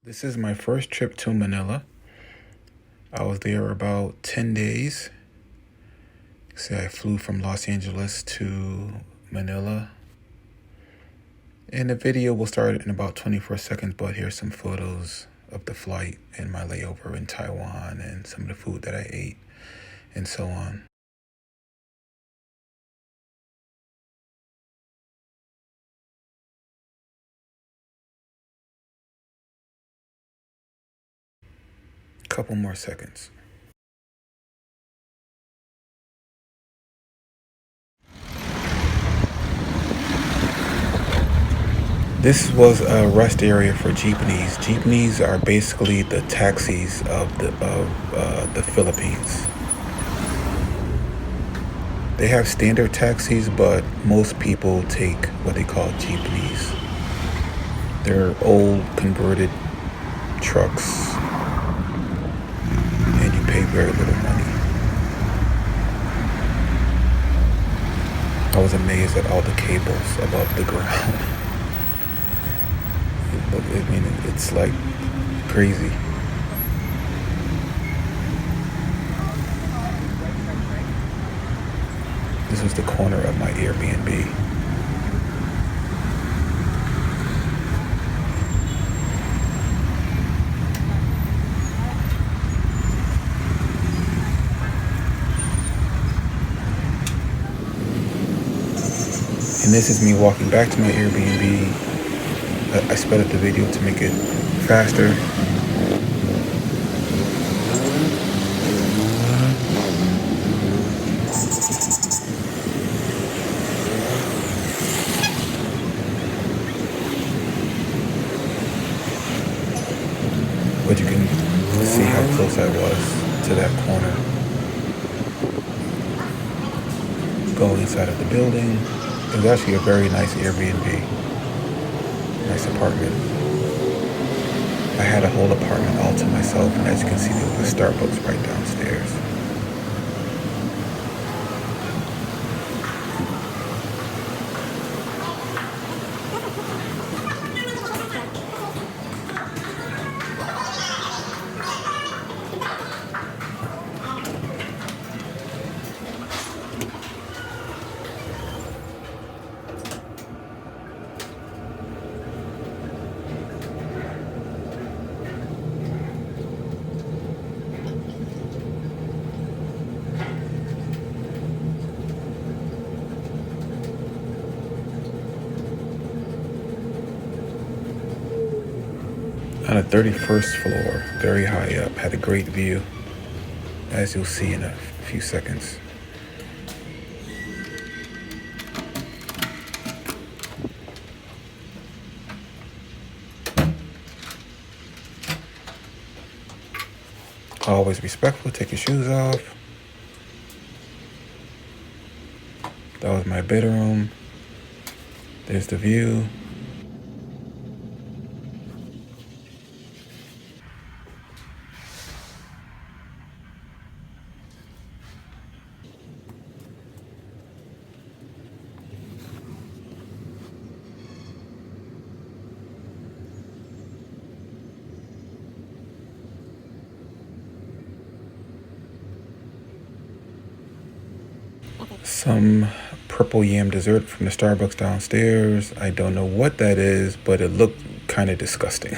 This is my first trip to Manila. I was there about 10 days. See, I flew from Los Angeles to Manila. And the video will start in about 24 seconds, but here's some photos of the flight and my layover in Taiwan and some of the food that I ate and so on. Couple more seconds. This was a rest area for jeepneys. Jeepneys are basically the taxis of the Philippines. They have standard taxis, but most people take what they call jeepneys. They're old converted trucks, and you pay very little money. I was amazed at all the cables above the ground. It's like crazy. This was the corner of my AirBnB. And this is me walking back to my Airbnb. I sped up the video to make it faster. But you can see how close I was to that corner. Go inside of the building. It was actually a very nice Airbnb. Nice apartment. I had a whole apartment all to myself, and as you can see, there was a Starbucks right downstairs. On the 31st floor, very high up, had a great view, as you'll see in a few seconds. Always respectful, take your shoes off. That was my bedroom. There's the view. Some purple yam dessert from the Starbucks downstairs. I don't know what that is, but it looked kind of disgusting.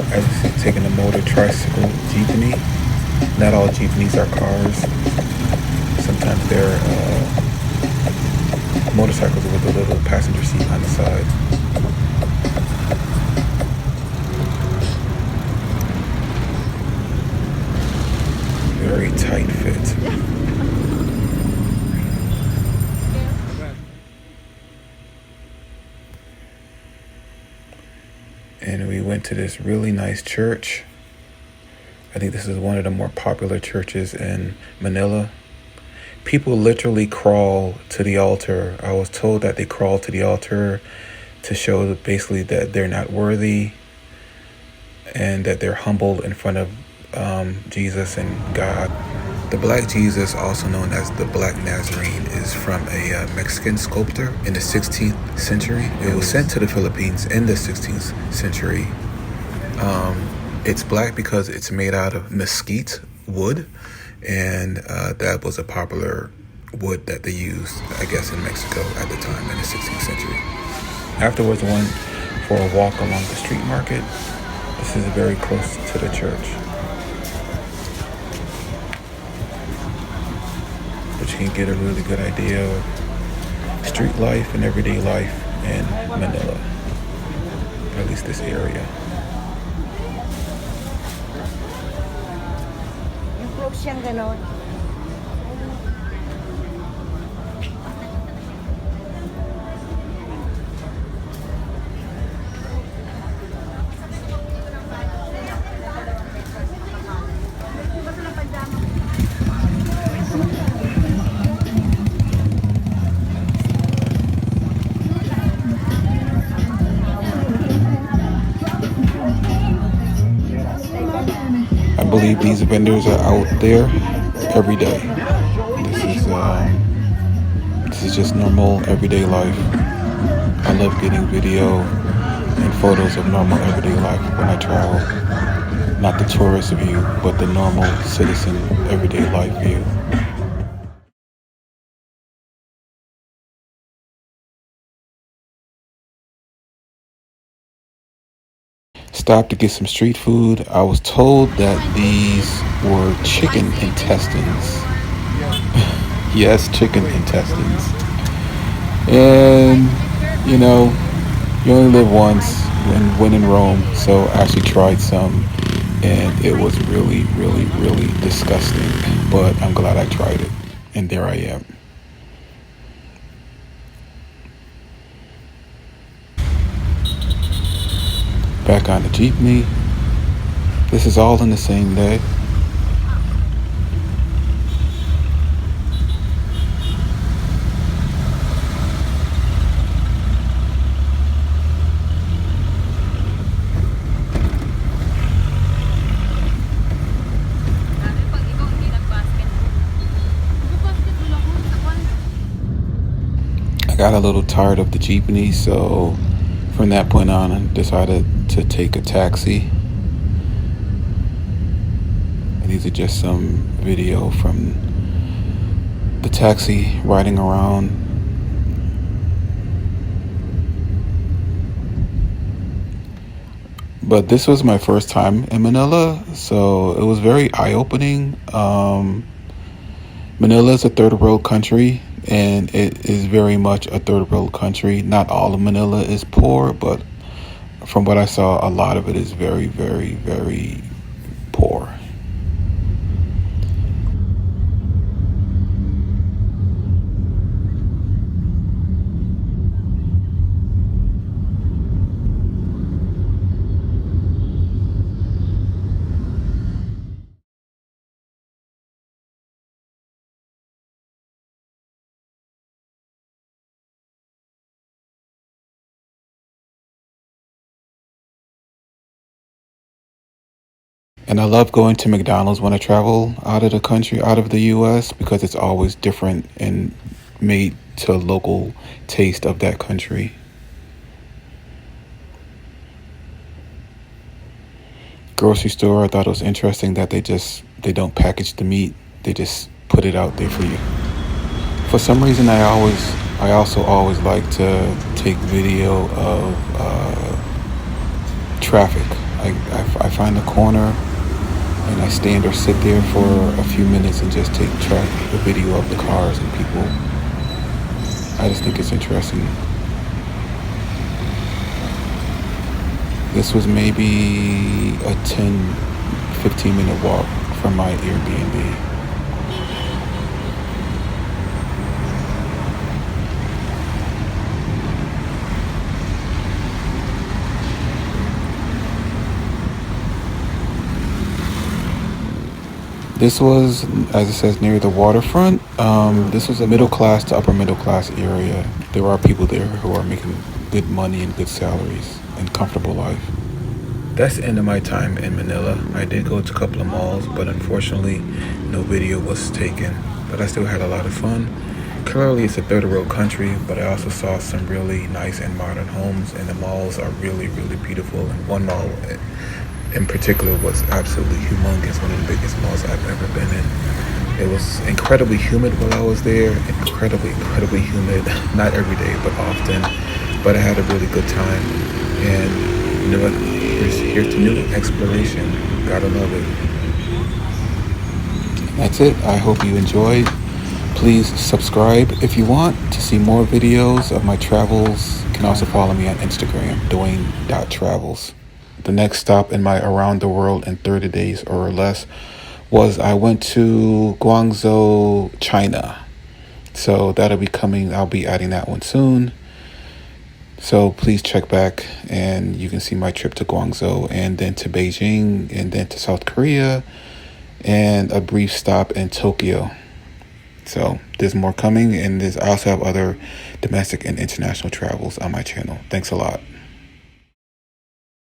I just taking a motor tricycle Jeepney. Not all Jeepneys are cars. Sometimes they're motorcycles with a little passenger seat on the side. Very tight fit. And we went to this really nice church. I think this is one of the more popular churches in Manila. People literally crawl to the altar. I was told that they crawl to the altar to show basically that they're not worthy and that they're humbled in front of Jesus and God. The Black Jesus, also known as the Black Nazarene, is from a Mexican sculptor in the 16th century. It was sent to the Philippines in the 16th century. It's black because it's made out of mesquite wood, and that was a popular wood that they used, I guess, in Mexico at the time in the 16th century. Afterwards, I went for a walk along the street market. This is very close to the church, but you can get a really good idea of street life and everyday life in Manila, at least this area. Siyang ganon. I believe these vendors are out there every day. This is just normal everyday life. I love getting video and photos of normal everyday life when I travel. Not the tourist view, but the normal citizen everyday life view. Stopped to get some street food. I was told that these were chicken intestines. Yes, chicken intestines. And, you know, you only live once when in Rome. So I actually tried some, and it was really, really, really disgusting. But I'm glad I tried it. And there I am. Back on the Jeepney. This is all in the same day. I got a little tired of the Jeepney, so from that point on, I decided to take a taxi. And these are just some video from the taxi riding around. But this was my first time in Manila, so it was very eye-opening. Manila is a third world country, and it is very much a third world country. Not all of Manila is poor, but from what I saw, a lot of it is very, very, very poor. And I love going to McDonald's when I travel out of the country, out of the US, because it's always different and made to local taste of that country. Grocery store, I thought it was interesting that they don't package the meat. They just put it out there for you. For some reason, I also always like to take video of traffic. I find a corner and I stand or sit there for a few minutes and just take a video of the cars and people. I just think it's interesting. This was maybe a 10-15 minute walk from my AirBnB. This was, as it says, near the waterfront. This was a middle class to upper middle class area. There are people there who are making good money and good salaries and comfortable life. that's the end of my time in Manila. I did go to a couple of malls, but unfortunately, no video was taken. But I still had a lot of fun. Clearly, it's a third world country, but I also saw some really nice and modern homes, and the malls are really, really beautiful. And one mall in particular was absolutely humongous, one of the biggest malls I've ever been in. It was incredibly humid while I was there, incredibly humid, not every day, but often. But I had a really good time, and you know what, here's to new exploration. Gotta love it. That's it. I hope you enjoyed. Please subscribe if you want to see more videos of my travels. You can also follow me on Instagram, DuaneTravels. The next stop in my around the world in 30 days or less was I went to Guangzhou, China. So that'll be coming. I'll be adding that one soon. So please check back and you can see my trip to Guangzhou and then to Beijing and then to South Korea and a brief stop in Tokyo. So there's more coming, and I also have other domestic and international travels on my channel. Thanks a lot.